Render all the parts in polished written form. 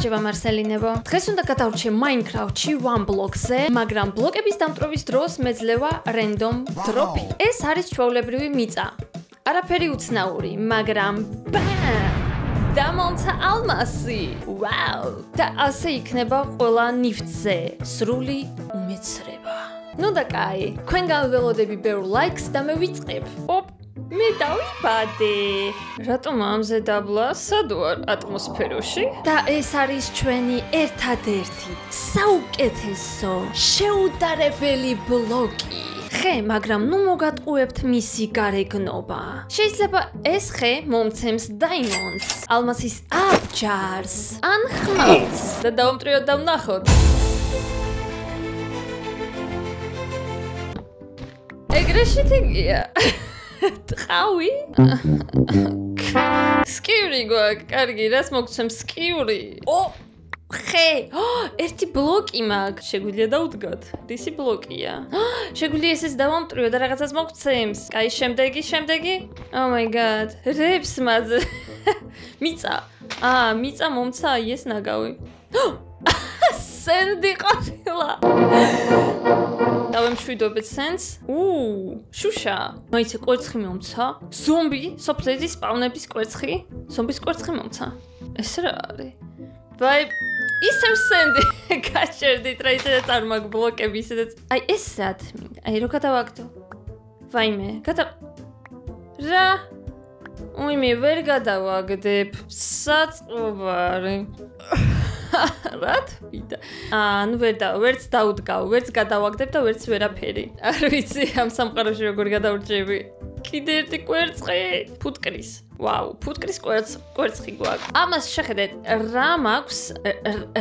გამარჯობა მარსელინებო. დღეს უნდა გადავრჩე Minecraft-ში one block-ზე, მაგრამ ბლოკების დამტვრობის დროს მეძლევა random drop-ი. ეს არის ჩვეულებრივი მიწა. არაფერი უცნაური, მაგრამ დამონცა ალმასი. ვაუ! და ასე იქნება ყველა ნივთზე. სრული უმეცრება. ნუ და კაი, თქვენ გავველოდები ბევრ ლაიქს და მე ვიწყებ. მე დავიბადე. რატომ ამზე დაბლა? სად ვარ? ატმოსფეროში? და ეს არის ჩვენი ერთადერთი საუკეთესო შეუდარებელი ბლოკი. ხე, მაგრამ ნუ მოგატყუებთ მისი გარეგნობა. შეიძლება ეს ხე მომცემს დაიმონდს, ალმასის აბჯარს, ან ხმალს. და დავამტრიოთ და ვნახოთ. ეგრეში თიგია. ტყავი? სკიური გვაქვს, კარგი, რას მოგცემს სკიური? ხე, ერთი ბლოკი მაქვს. შეგვიძლია დავდგათ. რისი ბლოკია? შეგვიძლია ესეც დავამტვრიო და რაღაცას მოგცემს. კაი, შემდეგი? Oh my god. რებს მაძ. მიწა. მიწა მომცა, აი ეს ნაგავი. სენდი ყოფილა. დავემშვიდობეთ სენს. შუშა. მაიცე კვერცხი მომცა. ზომბი, სოფლეთის სპავნების კვერცხი. ზომბის კვერცხი მომცა. ეს რა არის? ვაი, ისევ სენდი. გაჩერდით რა ისედაც არ მაქვს ბლოკები, ისედაც. აი ეს რა მინდა. აი რო გადავაგდო. ვაიმე, რა? მე ვერ გადავაგდებ. საწყობარი. რა თვიდა? ნუ ვერც დაუდგავ, ვერც გადავაგდებ და ვერც ვერაფერი. არ ვიცი ამ სამყაროში როგორ გადავრჩები. კიდე ერთი კვერცხი, ფუტკრის. ვაუ, ფუტკრის კვერცხი გვაქვს. ამას შეხედეთ, რა მაქვს,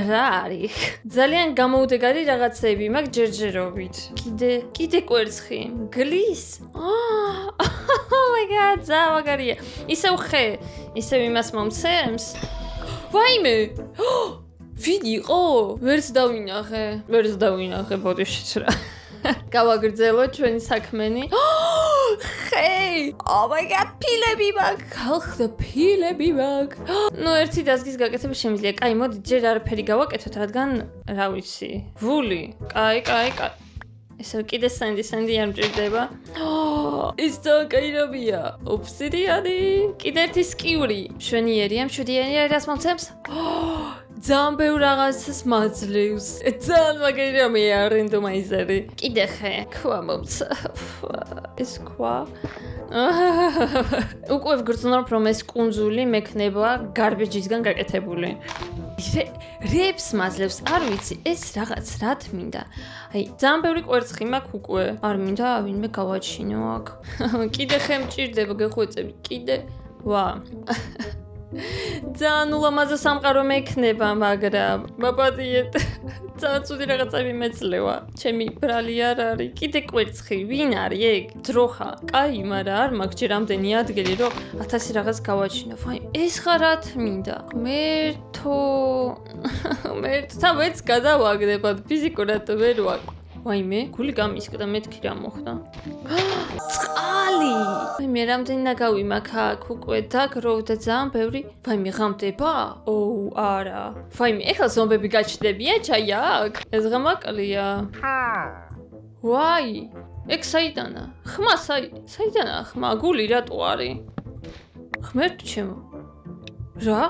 რა არის? ძალიან გამოუდეგარი რაღაცები მაქვს ჯერჯერობით. კიდე კვერცხი, გლის. Oh my god, ზავაგარია. ისევ ხე, ისევ იმას მომცემს. ვაიმე! ვინ იყო? ვერც დავინახე ბოდიშიც რა. გავაგრძელო ჩვენი საქმენი. ხე! Oh my god, ფილები მაქვს. ხალხო, ფილები მაქვს. ნუ ერთი დაზგის გაკეთება შემიძლია. კაი, მოდი ჯერ არაფერი გავაკეთოთ, რადგან რა ვიცი. ვული. კაი. ესე კიდე სენდი არ მჭირდება. ის ძალიან ოფსიდიანი. კიდე ერთი სკიური. მშვენიერია, რას მომცემს? ძალიან ბევრ რაღაცას მაძლევს. ძალიან მაგარი რამეა რენდომაიზერი. კიდე ხე, ქვა მომცა. ეს ქვა. უკვე ვგრძნობ, რომ ეს კუნძული მექნება გარბეჯისგან გაკეთებული. რებს მაძლევს, არ ვიცი, ეს რაღაც რათ მინდა. აი, ძალიან ბევრი კვერცხი მაქვს უკვე. არ მინდა ვინმე გავაჩინო აქ. კიდე ხე მჭირდება, გეხვეწები, კიდე. ვა. ძალიან ულამაზო სამყარო მექნება, მაგრამ მაპატიეთ. ძალიან ცუდი რაღაცები მეძლევა. ჩემი ბრალი არ არის. კიდე კვერცხი, ვინ არის ეგ? დროხა. კაი, მაგრამ არ მაქვს ჯერ ამდენი ადგილი, რომ 1000 რაღაც გავაჩინო. ვაი, ეს ხარათ მინდა. მერთო თან ვერც გადავაგდებად, ფიზიკურად ვერ ვაკ. ვაიმე, გული გამისკდა, მეთქი რა მოხდა. წყალი! მე რამდენი ნაგავი მაქვს აქ უკვე დაგროვდა ძალიან ბევრი. ვაიმე, ღამდება? არა. ვაიმე, ეხლა ზომბები გაჩნდებიან ჩაი აქ? ეს ღამაკლია. ვაი, ეგ საიდანა? ხმა საიდანა ხმა? გული რატო არის? ღმერთო ჩემო. რა?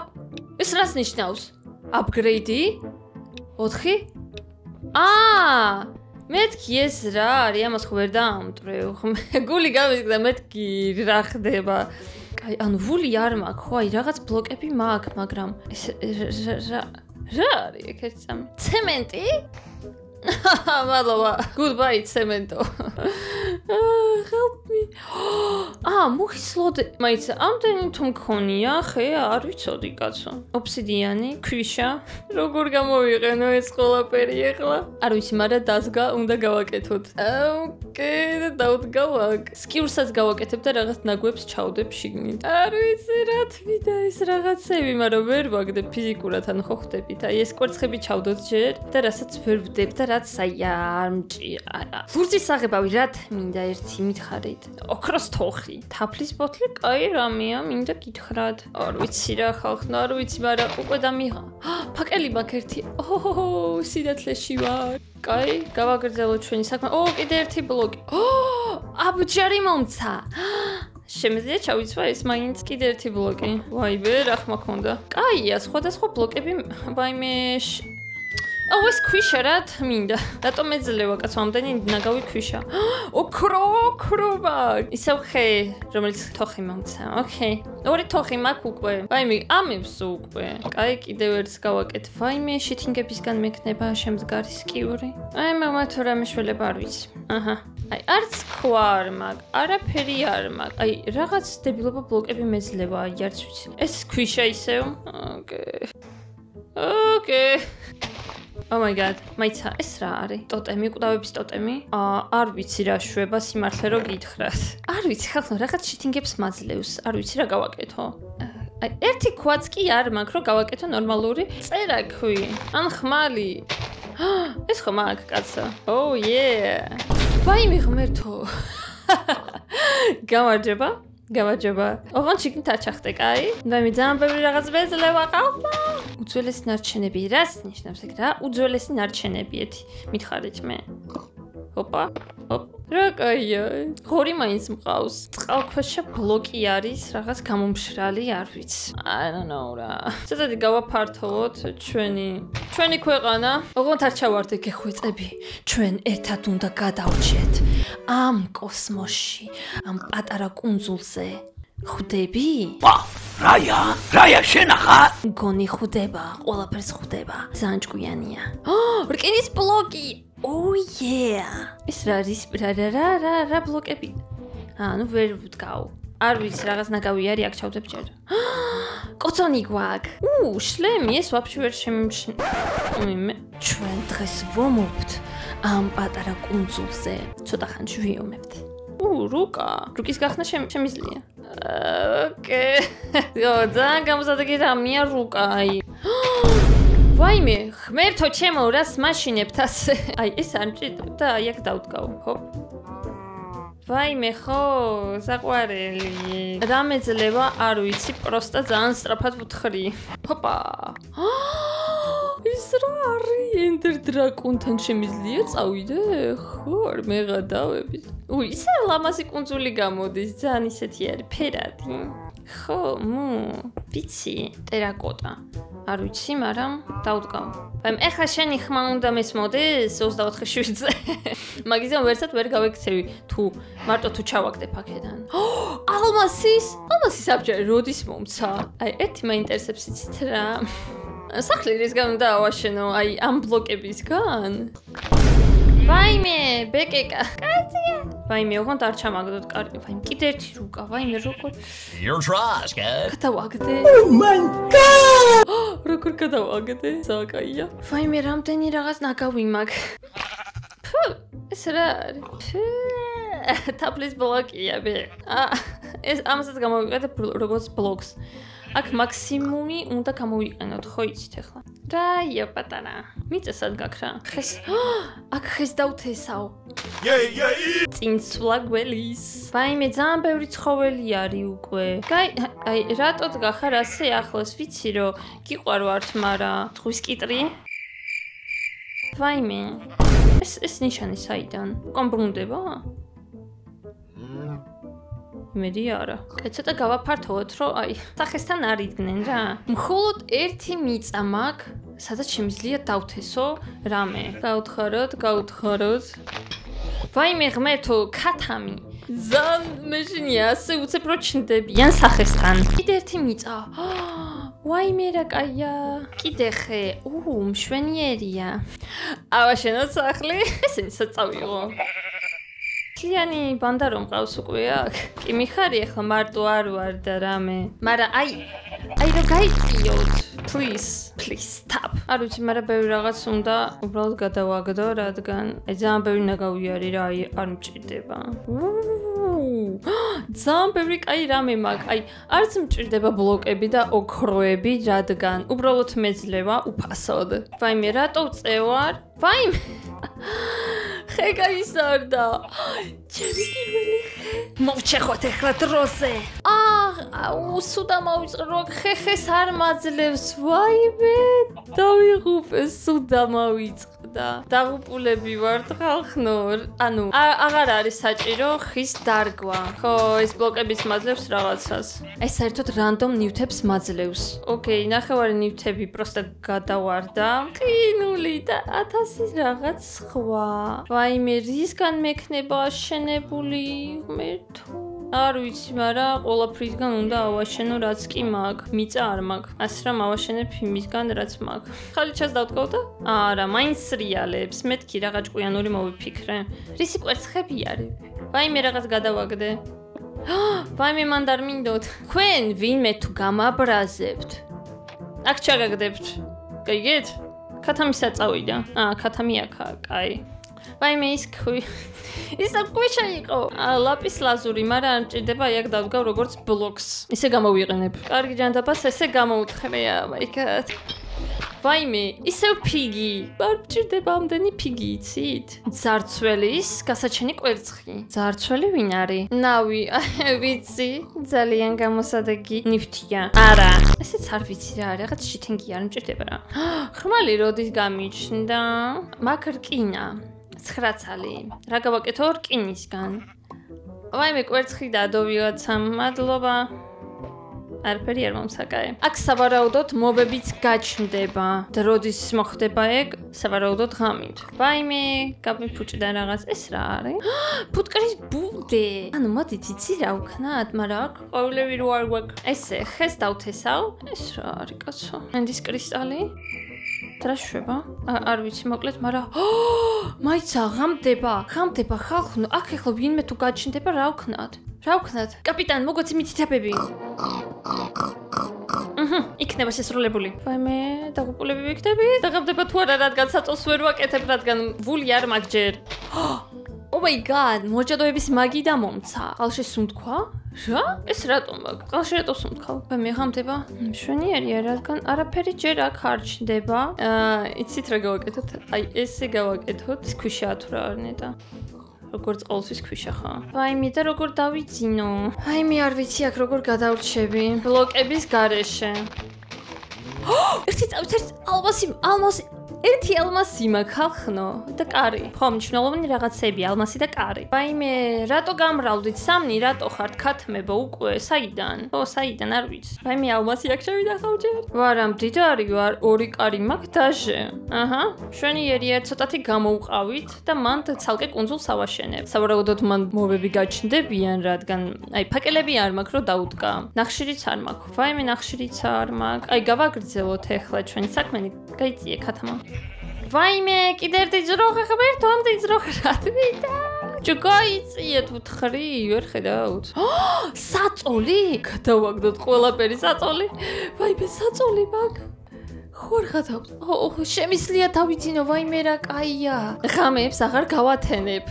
ეს რას ნიშნავს? აპგრეიდი? 4? მეთქი ეს რა არის? ამას ხო ვერ დაამტვრევ. გული გამისკდა, მეთქი რა ხდება? კაი, ანუ ვული არ მაქვს, ხო, აი რაღაც ბლოკები მაქვს, მაგრამ ეს რა არის ეგ ერთ სამი? ცემენტი? მადლობა. Goodbye, ცემენტო. Help me. მუხისლოდე. მაიცა, ამდენი თუ მქონია, ხე, არ ვიცოდი, კაცო. ოფსიდიანი, ქვიშა. როგორ გამოვიყენო ეს ყველაფერი ახლა? არ ვიცი, მაგრამ დაზგა უნდა გავაკეთოთ. ოკეი, დავდგავ აქ. სკიურსაც გავაკეთებ და რაღაც ნაგვებს ჩავდებ შიგნით. არ ვიცი, რა თვიდა ეს რაღაცები, მაგრამ ვერ ვაგდებ ფიზიკურად, ან ხო ხდებით. აი ეს კვერცხები ჩავდოთ ჯერ და რასაც ვერ ვდებ და რაც აი არ მჭირა. ლურჯის საღებავი, რა მინდა ერთი მითხარით. გითხრით. ოქროს თოხი. თაფლის ბოთლი, კაი რამეა, მინდა გითხრათ. არ ვიცი რა ხალხნა, არ ვიცი, მაგრამ უკვე დამიღა. ფაკელი მაქვს ერთი. ოჰ, სინათლეში ვარ. კაი, გავაგრძელო ჩვენი საქმე. კიდე ერთი ბლოკი. აბჯარი მომცა. შემიძლია ჩავიცვა ეს მაინც კიდე ერთი ბლოკი. ვაიბე, რა ხმა ქონდა. კაია, სხვადასხვა ბლოკები, ვაიმე ეს ქვიშა რა მინდა. რატომ ეძლევა კაცო ამდენი ნაგავი ქვიშა? ოქროვა. ისევ ხე, რომელიც თოხი მომცა. ოკეი. ორი თოხი მაქვს უკვე. ვაიმე, ამებს უკვე. კაი, კიდევ ერთს გავაკეთ. ვაიმე, შითინგებისგან მექნება შემდგარი სკიური. მაგ თუ რა მეშველება არ ვიცი. აჰა. არც ქვა არ მაქვს, არაფერი არ მაქვს. რაღაც დებილობა ბლოკები მეძლევა, არც ვიცი. ეს ქვიშა ისევ. ოკეი. Oh my god, მაიცა, ეს რა არის? ტოტემი,კვდავების ტოტემი? არ ვიცი რა შვება სიმართლე რო გითხრათ. არ ვიცი, ხალხო, რაღაც შითინგებს მაძლევს. არ ვიცი რა გავაკეთო. ერთი ქვაც კი არ მაქვს, რომ გავაკეთო ნორმალური წერაქვი. ან ხმალი. ეს ხო მაქვს, კაცო. Oh yeah. ვაიმე ღმერთო. გამარჯობა. ოღონდ შიგნით არ ჩახტე, კაი? ვაიმე, ძალიან ბევრი რაღაც მეძლევა ყავდა. უძველესი ნარჩენები, რას ნიშნავს ეგ რა? უძველესი ნარჩენებიეთი. მითხარით მე. ოპა. რა კაია. ღორი მაინც მყავს. წყალქვეშა ბლოკი არის, რაღაც გამომშრალი, არ ვიცი. I don't know რა. ცოტათი გავაფართოვოთ ჩვენი ქვეყანა. ოღონდ არ ჩავარდე გეხვეწები. ჩვენ ერთად უნდა გადავჭეთ ამ კოსმოსში, ამ პატარა კუნძულზე. ხვდები? რაია შენახა? გონი ხვდება, ყველაფერს ხვდება. ძალიან ჭკვიანია. რკინის ბლოკი. Oh yeah. ეს რა არის? რა ბლოკები? ნუ ვერ ვდგავ. არ ვიცი, რაღაც ნაგავი არის, აქ ჩავდებ ჯერ. კოცონი გვაქვს. შლემი, ეს ვაფშე ვერ შემიმჩნევა. ჩვენ დღეს ვომობთ ამ პატარა კუნძულზე. ცოტა ხანში ვიომებთ. რუკის გახსნა შემიძლია. ოკეი. ძალიან გამოსადეგი რამეა რუკა. ვაიმე, ღმერთო ჩემო, რას მაშინებთ ასე? ეს არ მჭირდება, აქ დავდგავ, ხო? ვაიმე, ხო, საყვარელი. რა მეძლევა, არ ვიცი, პროსტა ძალიან სწრაფად ვთხრი. ჰოპა. ის რა არის? ენდერ დრაკონთან შემიძლია წავიდე? ხო, არ მეღადავებით. ისე ლამაზი კუნძული გამოდის, ძალიან ისეთი არის, ფერადი. ხო, ვიცი, ტერაკოტა. არ ვიცი, მაგრამ დავდგავ. ეხლა შენი ხმა უნდა მესმოდეს 24/7-ზე. მაგაზე ვერცად ვერ გავექცევი, თუ მარტო თუ ჩავაგდებ აქედან. ალმასის აბჯარი როდის მომცა? ერთი მაინტერესებს იცით რა. სახლი რისგან უნდა ავაშენო, ამ ბლოკებისგან? ვაიმე, ბეკეკა. კაცია. ვაიმე, ოღონდ არ ჩამაგდოთ კარგი. ვაიმე, კიდე ერთი რუკა. ვაიმე, როგორ? Your trust, kid. გადავაგდე. Oh my god! როგორ გადავაგდე? საკაია. ვაიმე, რამდენი რაღაც ნაგავი მაქვს. ეს რა არის? თაფლის ბლოკია, ბე. ეს ამასაც გამოვიყენებ როგორც ბლოკს. აქ მაქსიმუმი უნდა გამოვიყენოთ, ხო იცით ახლა. რაია პატარა. მიწესად გაქვს რა. ხეს. აქ ხეს დავთესაო. წინსვლა გველის. ვაიმე, ძალიან ბევრი ცხოველი არის უკვე. რატოდ გახარ ასე ახლოს, ვიცი რომ გიყვარვართ, მაგრამ თხვის კიტრი. ვაიმე. ეს ნიშანი საიდან? კომბრუნდება? მედი არა. ცოტა გავაფართოვოთ, რომ სახესთან არ იდგნენ რა. მხოლოდ ერთი მიწა მაქვს, სადაც შემიძლია დავთესო რამე. გაუთხაროთ. ვაიმე ღმერთო, ქათამი. ძალიან მეშინია, ასე უცებ რო ჩნდებიან სახესთან. კიდე ერთი მიწა. ვაიმე რა კაია. კიდე ხე. მშვენიერია. ავაშენოთ სახლი. ესენი საწავიღო. მთლიანი ბანდა რომ მყავს უკვე აქ. კი მიხარი ახლა მარტო არ ვარ და რამე. მაგრამ რა გაიწიოთ. Please stop. არ ვიცი, მაგრამ ბევრი რაღაც უნდა უბრალოდ გადავაგდო, რადგან ძალიან ბევრი ნაგავი არის რა, არ მჭირდება. ძალიან ბევრი კაი რამე მაქვს. არც მჭირდება ბლოკები და ოქროები, რადგან უბრალოდ მეძლევა უფასოდ. ვაიმე, რატო წევარ? ვაიმე. ხე გაიზარდა. ჩემი პირველი ხე. მოვჩეხოთ ეხლა დროზე. სუდა მოვიწყრო ხეხეს არ მაძლევს. ვაიმე, დავიღუპე სუდა მოვიწყდა. დაღუპულები ვართ ხალხნო. ანუ აღარ არის საჭირო ხის დარგვა. ხო, ეს ბლოკების მაძლევს რაღაცას. ეს საერთოდ რანდომ ნივთებს მაძლევს. ოკეი, ნახევარი ნივთები პროსტა გადავარდა. ყინული და 1000 რაღაც სხვა. ვაიმე, რისგან მექნება აშენებული ღმერთო. არ ვიცი, მაგრამ ყველაფრისგან უნდა ავაშენო რაც კი მაქვს. მიწა არ მაქვს. ასე რომ ავაშენებ იმისგან რაც მაქვს. ხალიჩას დავთქო და? არა, მაინც სრიალებს. მეთქი რაღაც ჭკვიანური მოვიფიქრე. რისი კვერცხები არის? ვაიმე რაღაც გადავაგდე. ვაიმე მან არ მინდოთ. თქვენ ვინმე თუ გამაბრაზებთ? აქ ჩაგაგდებთ. გაიგეთ? ქათამისა წავიდა. ქათამი აქაა, კაი. ვაიმე ის ქვიშა იყო. ლაპის ლაზური, მაგრამ არ მჭირდება აი აქ დავდგავ როგორც ბლოკს. ისე გამოვიყენებ. კარგი ჯანდაბას ესე გამოუთხრეა, მაიკად. ვაიმე, ისევ ფიგი. არ მჭირდება ამდენი ფიგი, იცით? ძარცველის გასაჩენი კვერცხი. ძარცველი ვინ არის? ნავი, ვიცი, ძალიან გამოსადეგი ნივთია. არა, ესეც არ ვიცი რა, რაღაც შითენგი არ მჭირდება რა. ხმალი როდის გამიჩნდა? მაგ რკინა. 9 ცალი. რა გავაკეთო რკინისგან? ვაიმე, კვერცხი დადო ვიღაცამ, მადლობა. არაფერი არ მომსაკაე. აქ სავარაუდოდ მობებიც გაჩნდება. და როდის მოხდება ეგ? სავარაუდოდ ღამით. ვაიმე, გამიფუჭდა რაღაც. ეს რა არის? ფუტკრის ბუდე. ანუ მოდით იცი რა ვქნათ, მაგრამ აქ ყოველივე რო არ გვაქვს. ესე ხეს დავთესავ. ეს რა არის, კაცო? ენდის კრისტალი? რა შვება? არ ვიცი, მოკლედ, მაგრამ მაიცა ღამდება ხალხო, აქ ეხლა ვინმე თუ გაჩნდება რა ვქნათ? რა ვქნათ? კაპიტან, მოგოცი მითითებები. იქნება შესრულებული. ვაიმე, დაღუპულები ვიქნები? დაღამდება თუ არა, რადგან საწოლს ვერ ვაკეთებ, რადგან ვული არ მაქვს ჯერ. Oh my god, მოჭადოების მაგი და მომცა. ყალში სუნთქვა? რა? ეს რატომ მაგ? ყალში რატო სუნთქავ? ვაიმე, ღამდება. მშვენიერია, რადგან არაფერი ჯერ აქ არ ჩნდება. იცით რა გავაკეთოთ? აი, ესე გავაკეთოთ. ეს ქვიშაა თუ რა არნე და როგორც ყოველთვის ქვიშა ხა. ვაიმე, და როგორ დავიძინო? ვაიმე, არ ვიცი აქ როგორ გადავრჩები. ბლოკების გარეშე. ერთი წავით, ალმასი. ერთი ალმასი მაქვს ხალხნო და კარი. ხო, მნიშვნელოვანი რაღაცები, ალმასი და კარი. ვაიმე, რატო გამრავლდით? სამნი რატო ხართ? ქათმებო უკვე, საიდან? ო, საიდან არ ვიცი. ვაიმე, ალმასი აქ შევიდახავ ჯერ. ვარა, მდიდარი ვარ, 2 კარი მაქვს დაჟე. აჰა, მშვენიერია, ცოტათი გამოვყავით და მან ცალკე კუნძულს ავაშენებ. სავარაუდოდ მან მოვები გაჩნდებიან, რადგან აი ფაკელები არ მაქვს, რომ დაუდგა. ნახშირიც არ მაქვს. ვაიმე, ნახშირიც არ მაქვს. აი, გავაგრძელოთ ეხლა ჩვენი საქმენი. გაიწიე ქათმა. ვაიმე, კიდე ერთი ძროხა ღმერთო, ამდენი ძროხა რა თვითა? ჯგაიწიეთ ვთხრი, ვერ ხედავთ. საწოლი? გადავაგდოთ ყველაფერი საწოლი. ვაიმე, საწოლი მაქვს. ხوار ხათავთ. შემიძლია დავიძინო, ვაიმე რა კაია. ღამეებს აღარ გავათენებ.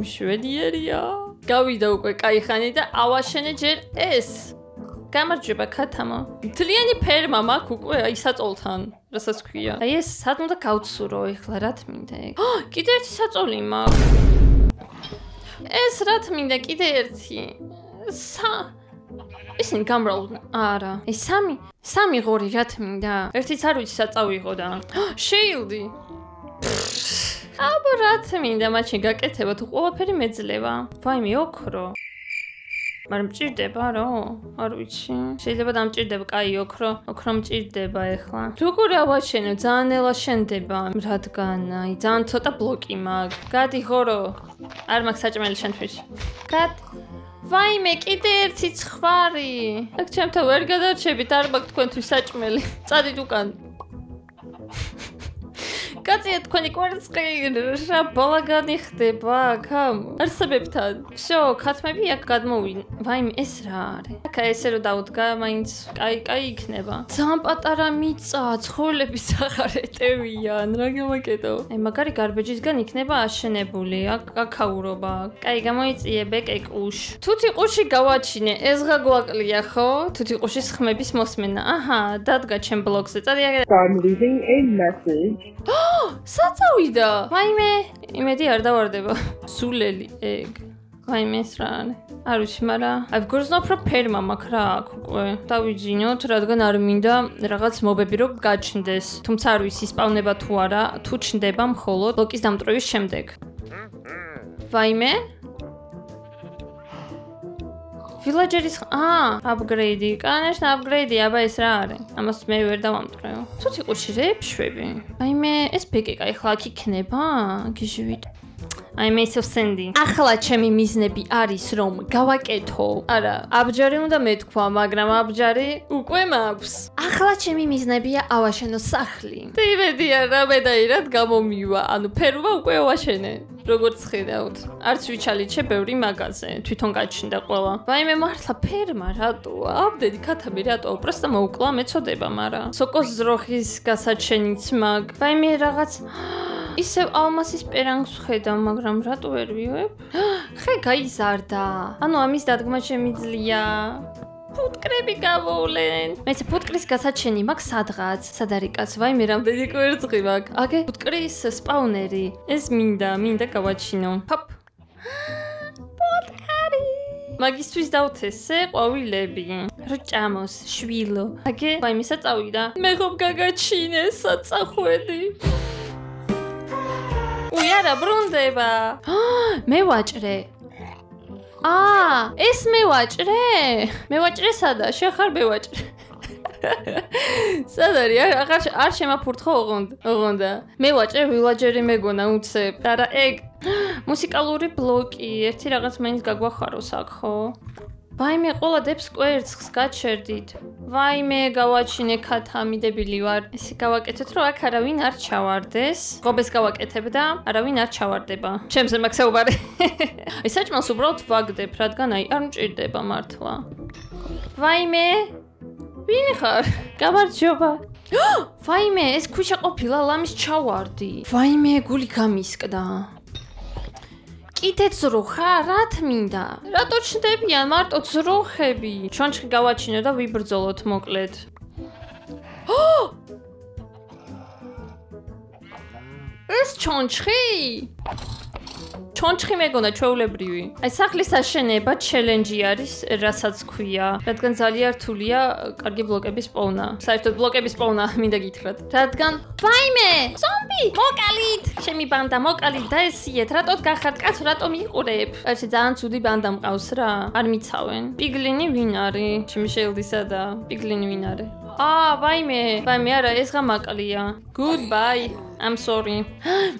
მშვენიერია. გავიდა უკვე კაი ხანი და ავაშენე ჯერ ეს. გამარჯობა ქათამო. მთლიანი ფერმა მაქვს უკვე აი საწოლთან. რასაც ქვია. აი ეს სად უნდა გავცურო ეხლა რა თმინდა ეგ? კიდე ერთი საწოლი მაქვს. ეს რა თმინდა კიდე ერთი. ისინი გამრავლდნენ. არა. ეს სამი ღორი რა თმინდა? ერთიც არ ვიცი სად წავიღო და. შეილდი. აბა რა თმინდა მაშინ გაკეთება თუ ყველაფერი მეძლევა. ვაიმე ოქრო. მაგრამ მჭირდება რა? არ ვიცი. შეიძლება დამჭირდება, კაი, ოქრო მჭირდება ეხლა. როგორ ავაჩენო? ძალიან ნელა შენდება, რადგან აი ძალიან ცოტა ბლოკი მაქვს. გადი ღორო. არ მაქვს საჭმელი შენთვის. გად. ვაიმე, კიდე ერთი ცხვარი. აქ ჩემთან ვერ გადარჩებით, არ მაქვს თქვენთვის საჭმელი. წადით უკან. კაცია თქვენი კვერცხი რა ბალაგანი ხდება აქ არსებებთან. всё, ქათმები აქ გადმოვიდნენ. ვაიმე, ეს რა არის? აქ ესე რომ დაუდგა, მაინც კაი იქნება. ძალიან პატარა მიწა, ცხოველების აღარ ეტევიან, რა გავაკეთო? აი, მაგარი გარბეჯისგან იქნება აშენებული, აკაურობა. კაი, გამოიწიე ბეკეკუშ. თუთი ყუში გავაჩინე, ეს რა გვაკლია, ხო? თუთი ყუშის ხმების მოსმენა. აჰა, დადგა ჩემ ბლოგზე. წადი. I'm leaving a message. საწავიდა. ვაიმე, იმედი არ დავარდება. სულელი ეგ. ვაიმე ეს რა არის? არ ვიცი, მაგრამ I've got no ფერმა მაქვს რა აქ უკვე. დავიძინოთ, რადგან არ მინდა რაღაც მობები რო გაჩნდეს. თუმცა არ ვიცი სპაუნება თუ არა, თუ ჩნდება მხოლოდ ბლოკის დამტვრევის შემდეგ. ვაიმე? Villageris upgrade. Конечно, upgrade, აბა ეს რა არის? ამას მე ვერ დავამტვრეო. ცოტი ყუში რეფშვები. აიმე, ეს ბეკეკა ეხლა აქ იქნება? გიჟივით. აიმე ისევ სენდი. ახლა ჩემი მიზნები არის რომ გავაკეთო. არა, აბჯარი უნდა მეთქვა, მაგრამ აბჯარი უკვე მაქვს. ახლა ჩემი მიზნებია ავაშენო სახლი. დივედია რამე დაირად გამომივა. ანუ ფერუვა უკვე ავაშენე. როგორც ხედავთ, არც ვიჩალიჩე ბევრი მაღაზე, თვითონ გაჩნდა ყველა. ვაიმე მართლა ფერმა რატოა? აბდედი ქათამი რატოა? პროსტა მოუკლა მეწოდება, მაგრამ სოკოს ზროხის გასაჩენიც მაგ. ვაიმე რაღაც ისევ ალმასის პერანგს ხედავ, მაგრამ რატო ვერ ვიღებ? ხე გაიზარდა. ანუ ამის დადგმა შემიძლია. ფუტკრები გავოვლენ. მეც ფუტკრის გასაჩენი მაქვს სადღაც. სად არის კაც? ვაიმე რამდენი კვერცხი მაქვს. აგე ფუტკრის სპაუნერი. ეს მინდა გავაჩინო. ჰოპ. ფუტკარი. მაგისტვის დავთესე ყვავილები. რო ჭამოს, შვილო. აგე ვაიმე საწავიდა. მე ხომ გაგაჩინე საწახვედი. უიარა ბრუნდება. მე ვაჭრე. ეს მევაჭრე? მევაჭრე სადა? შეხარ მევაჭრე. სად არის? არ შემაფურთხო ოღონდა. მევაჭრე ვილაჯერი მეგონა უცებ. არა ეგ მუსიკალური ბლოკი. ერთი რაღაც მაინც გაგვახაროს აქ, ხო? ვაიმე ყოლა დებს კვერცხს გაჩერდით. ვაიმე გავაჩინე ქათამი დებილი ვარ. ესე გავაკეთეთ რომ აქ არავინ არ ჩავარდეს. ღობეს გავაკეთებ და არავინ არ ჩავარდება. ჩემზე მაქვს საუბარი. აი საჭმელს უბრალოდ ვაგდებ, რადგან აი არ მჭირდება მართლა. ვაიმე ვინ ხარ? გამარჯობა. ვაიმე ეს ქუჩა ყოფილა ლამის ჩავარდი. ვაიმე გული გამისკდა. კიდე ძროხა რათ მინდა? რატო ჩნდებიან მარტო ძროხები? ჩონჩხი გავაჩინო და ვიბრძოლოთ მოკლედ. ეს ჩონჩხი? ჩონჩხი მეგონა ჩვეულებრივი. აი სახლის აშენება ჩელენჯი არის, რასაც ქვია, რადგან ძალიან რთულია კარგი ბლოკების პოვნა. საერთოდ ბლოკების პოვნა მინდა გითხრათ. რადგან ვაიმე, ზომბი, მოკალით. ჩემი ბანდა მოკალით დაესიეთ, რატო გახართ კაც, რატო მიყურებ? ესე ძალიან ცუდი ბანდა მყავს რა, არ მიცავენ. პიგლინი ვინ არის? ჩემი შეილდისა და პიგლინი ვინ არის? ვაიმე არა, ეს ღამაკლია. Goodbye. I'm sorry.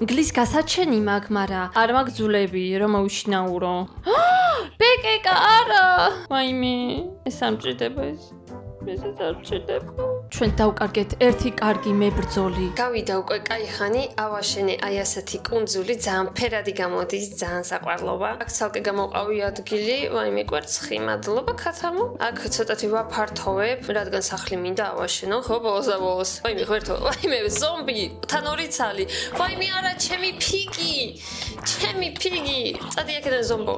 მგლის გასაჩენი მაქვს, მაგრამ არ მაქვს ძულები, რომ მოვიშნაურო. ბეკეკა არა. ვაიმე, ეს არ მჭირდება ეს. ესეც არ მჭირდება. ჩვენ დავკარგეთ ერთი კარგი მებრძოლი. გავიდა უკვე კაი ხანი, ავაშენე აი ასეთი კუნძული, ძალიან ფერადი გამოდის, ძალიან საყვარლობა. აქ ცალკე გამოყავი ადგილი, ვაიმე კვერცხი, მადლობა ქათამო. აქ ცოტათი ვაფართოვებ, რადგან სახლი მინდა ავაშენო, ხო, ბოლოს. ვაიმე ღერთო, ვაიმე ზომბი, თან ორი ცალი. ვაიმე არა, ჩემი ფიგი. წადი აქედან ზომბო.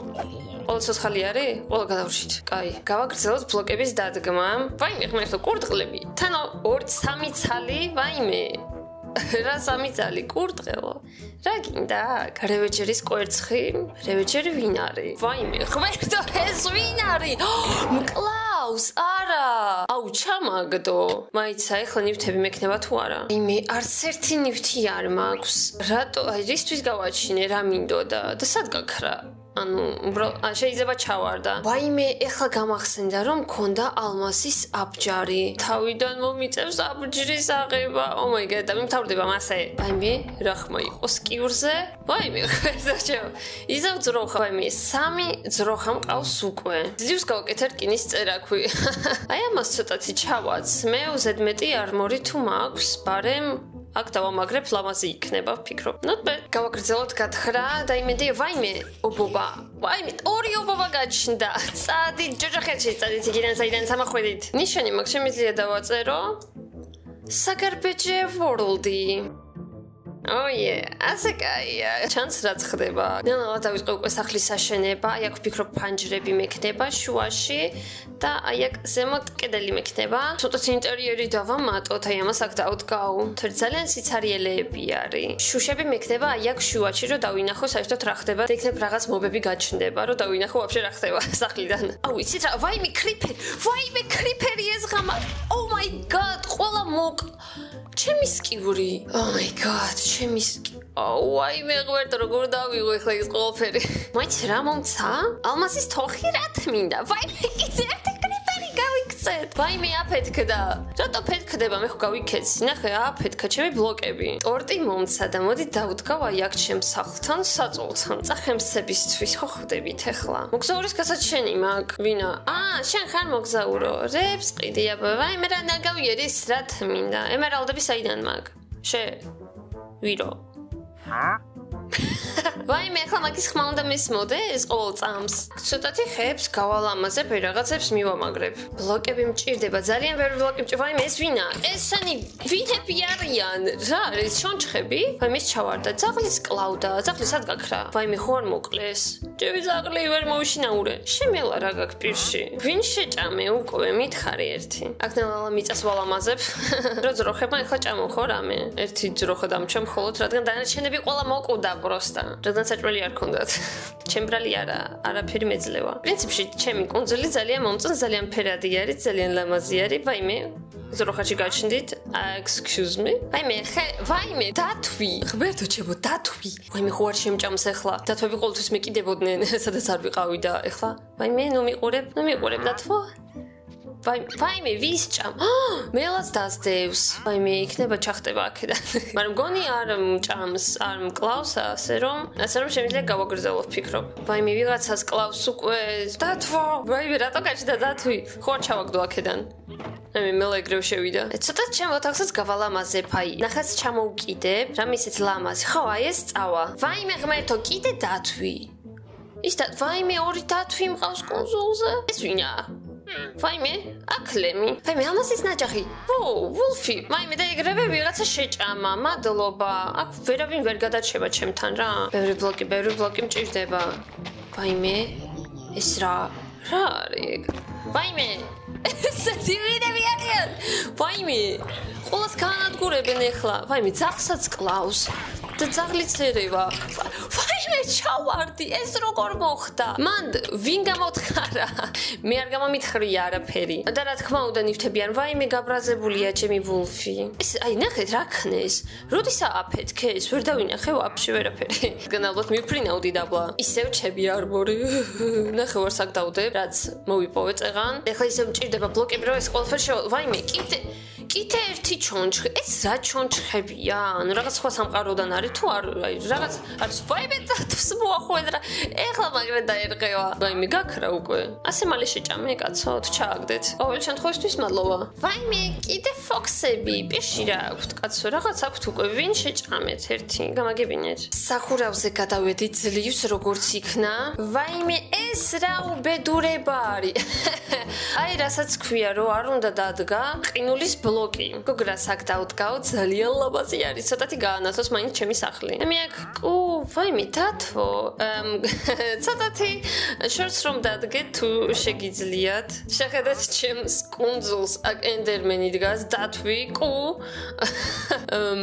ყველა ცოცხალი არის? ყველა გადავრჩით. კაი, გავაგრძელოთ ბლოკების დადგმა. ვაიმე ღმერთო, კურდღლები. თან 2-3 ცალი, ვაიმე. რა 3 ცალი კურდღელო. რა გინდა? რევეჯერის კვერცხი? რევეჯერი ვინ არის? ვაიმე ღმერთო, ეს ვინ არის? მკლავს, არა. აუ, ჩამაგდო. მაიცა, ეხლა ნივთები მექნება თუ არა? ვაიმე, არც ერთი ნივთი არ მაქვს. რატო? აი, რისთვის გავაჩინე, რა მინდოდა? და სად გაქრა? ანუ შეიძლება ჩავარდა. ვაიმე, ეხლა გამახსენდა რომ მქონდა ალმასის აბჯარი. თავიდან მომიწევს აბჯრის აღება. Oh my god, და მიმთავრდება მასე. ვაიმე, რა ხმა იყო სკიურზე? ვაიმე, ხერხეჭო. იზავ ძროხა. ვაიმე, 3 ძროხა მყავს უკვე. ძლივს გავაკეთე რკინის წერაქვი. აი ამას ცოტათი ჩავაც. მე უზედმეტი არმორი თუ მაქვს, ბარემ აქ დავამაგრებ ლამაზი იქნება, ვფიქრობ. Not bad. გავაგრძელოთ გათხრა და იმედია ვაიმე, ობობა. ვაიმე, 2 ობობა გაჩნდა. წადით, ჯოჯოხეთში წადით იქიდან საიდან სამახვედით. ნიშანი მაქვს, შემიძლია დავაწერო. საგარბეჭე ვორლდი. ოიე, ასე კაია. ჩანს რაც ხდება. ნელა დავიწყე უკვე სახლის საშენება. აი აქ ვფიქრობ ფანჯრები მექნება შუაში და აი აქ ზემოთ კედელი მექნება. ცოტა ინტერიერი დავამატოთ, აი ამას აქ დავდგავ. ძალიან სიცარიელეები არის. შუშები მექნება აი აქ შუაში, რომ დავინახო საერთოდ რა ხდება. იქნებ რაღაც მობები გაჩნდება, რომ დავინახო ვაფშე რა ხდება სახლიდან. აუ, იცით რა, ვაიმე კრიპერი ეს ღამა. Oh my god, ყველა მოკ. ჩემი სკიური. Oh my god, ჩემი ვაიმე ღვერდ როგორ დავიღო ახლა ეს ყველაფერი. მაინც რა მომცა? ალმასის თოხი რა თმინდა? ვაიმე კიდე ერთი კრიპერი გავიქცეთ. ვაიმე აფეთქდა. რატო ფეთქდება? მე ხო გავიქეცი. ნახე, აფეთქა ჩემი ბლოკები. ტორტი მომცა და მოდი დავდგავ აი აქ ჩემს სახლთან, საწოლთან. წახემსებისთვის ხო ხვდებით ახლა. მოგზაურის გასაჩენი მაგ. ვინა? შენ ხარ მოგზაურო. რებს ყიდია. ვაიმე რა ნაგავიერი რა თმინდა? ემერალდები საიდან მაგ? ვირო? ვაიმე ახლა მაგის ხმა უნდა მისმოდეს ყოველ წამს. ცოტათი ხებს გავალამაზებ, რაღაცებს მივამაგრებ. ბლოკები მჭირდება, ძალიან ბევრი ბლოკი მჭირდება. ვაიმე ეს ვინა? ესენი ვინები არიან? რა არის ჩონჩხები? ვაიმე ეს ჩავარდა, ძაღლის კლავდა, ძაღლი სად გაქრა? ვაიმე ხო არ მოკლეს? ჩემი ძაღლი ვერ მოვიშინაურე. შემელა რა გაქვს პირში? ვინ შეჭამე უკვე მითხარი ერთი. აქ ნელა მიწას ვალამაზებ. რო ძროხება ახლა ჭამო ხო რამე? ერთი ძროხა დამჩა მხოლოდ, რადგან დანარჩენები ყველა მოკვდა პროსტა. რადგან საჭმელი არ ქონდათ. ჩემბრალი არაფერი მეძლევა. პრინციპში ჩემი კუნძული ძალიან მომწონს, ძალიან ფერადი არის, ძალიან ლამაზი არის. ვაიმე ზროხაჩი გაჩნდით. Excuse me. ვაიმე, დათვი. ღბერთო ჩემო, დათვი. ვაიმე ხო არ შემჭამს ახლა. დათვები ყოველთვის მეკიდებოდნენ, სადაც არ ვიყავი და ახლა. ვაიმე, ნუ მიყურებ დათვო. ვაიმე ვის ჭამ? მელაც დასდევს. ვაიმე იქნება ჩახტება აქედან. მაგრამ მგონი არ მჭამს, არ მკლავს ასე რომ შემიძლია გავაგრძელო ვფიქრობ. ვაიმე ვიღაცას კლავს უკვე. დათვო. ვაიმე რატო გაჩნდა დათვი? ხო არ ჩავაგდო აქედან. მე მელა ეგრევ შევიდა. ცოტა ჩემ ოთახსაც გავალამაზებ აი. ნახაც ჩამოვკიდებ, რამე ისეთ ლამაზი. ხო, აი ეს წავა. ვაიმე ღმერთო, კიდე დათვი. ვაიმე ორი დათვი მყავს კუნძულზე. ეს ვინა? ვაიმე, აკლემი. ვაიმე, ამასის ნაჯახი. ვულფი. ვაიმე, და ეგრევე ვიღაცა შეჭამა. მადლობა. აქ ვერავინ ვერ გადაჩება ჩემთან რა. ბევრი ბლოკი მჭირდება. ვაიმე, ეს რა არის? ვაიმე, ესეთი ვინები არიან? ვაიმე, ყველას განადგურებენ ახლა. ვაიმე, ძაღლსაც კლავს. და ძაღლიც ერევა. ვაიმე, ჩავარდი, ეს როგორ მოხდა? მან ვინ გამოთხარა? მე არ გამომითხრია არაფერი. და რა თქმა უნდა ნივთებიან, ვაიმე გაბრაზებულია ჩემი ვულფი. ეს აი ნახეთ რა ქნეს. როდისა აფეთქეს, ვერ დავინახე ვაფშე ვერაფერი. განალბათ მიფრინავდი დაბლა. ისევ ჩემი არმორი. ნახე ვარ საკ დავდებ, რაც მოვიპოვე წეღან. ეხლა ისევ მჭირდება ბლოკები, რომ ეს ყველაფერი ვაიმე, კიდე ერთი ჩონჩხი. ეს რა ჩონჩხებია? ანუ რაღაც სხვა სამყაროდან არის თუ არ რაღაც არის ვაიმე დათვს მოახვედრა. ეხლა მაგრა დაერყევა. ვაიმე გაქრა უკვე. ასე მალე შეჭამე კაცო, თუ ჩააგდეთ. ყოველ შემთხვევაში მადლობა. ვაიმე კიდე ფოქსები, პირში რა აქვთ კაცო, რაღაც აქვთ უკვე. ვინ შეჭამეთ ერთი? გამაგებინეთ. სახურავზე გადავედი ძლივს როგორც იქნა. ვაიმე ეს რა უბედურება არის. აი რასაც ქვია რომ არ უნდა დადგა ყინულის ბლოკი. გოგრას აქ დავდგავ, ძალიან ლამაზი არის. ცოტათი გაანათოს მაინც ჩემი სახლი. მე აქ ვაიმე დათვო. ცოტათი შორს რომ დადგეთ თუ შეგიძლიათ. შეხედეთ ჩემს კუნძულს, აქ ენდერმენი დგას, დათვი,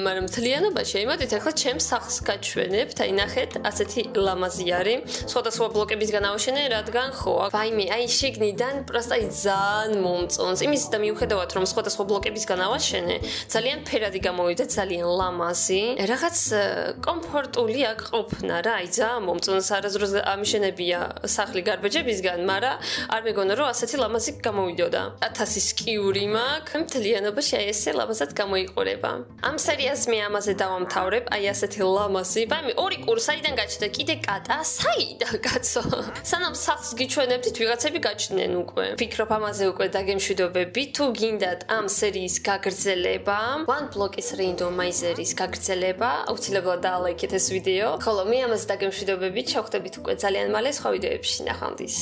მაგრამ მთლიანობაში იმოდით ახლა ჩემს სახლს გაჩვენებთ. აი ნახეთ, ასეთი ლამაზი არის. სხვადასხვა ბლოკების განავაშენე, რადგან ხო, ვაიმე, აი შიგნიდან პროსტა ძალიან მომწონს. იმის და მიუხედავად რომ სხვადასხვა ბლოკების განავაშენე, ძალიან ფერადი გამოვიდა, ძალიან ლამაზი. რაღაც კომფორტული აქ ყოფნა რა, აი ძალიან მომწონს. არასდროს ამიშენებია სახლი გარბეჯებისგან, მაგრამ არ მეგონა რომ ასეთი ლამაზი გამოვიდოდა. 1000 სკიური მაქვს. მთლიანობაში აი ესე ლამაზად გამოიყურება. ამ სერიას მე ამაზე დავამთავრებ, აი ასეთი ლამაზი. ვაიმე, ორი კურ საიდან გაჩნდა? კიდე კატა, საიდან კაცო? სანამ სახლს გიჩვენებდით, ვიღაცები გაჩნდნენ უკვე. ვფიქრობ ამაზე უკვე დაგემშვიდობები. თუ გინდათ ამ სერიის გაგრძელება, One Block-ის Randomizer-ის გაგრძელება, აუცილებლად დაალაიქეთ ეს ვიდეო. ხოლო მე ამაზე დაგემშვიდობები, ჩავხდებით უკვე ძალიან მალე სხვა ვიდეოებში. ნახვამდის.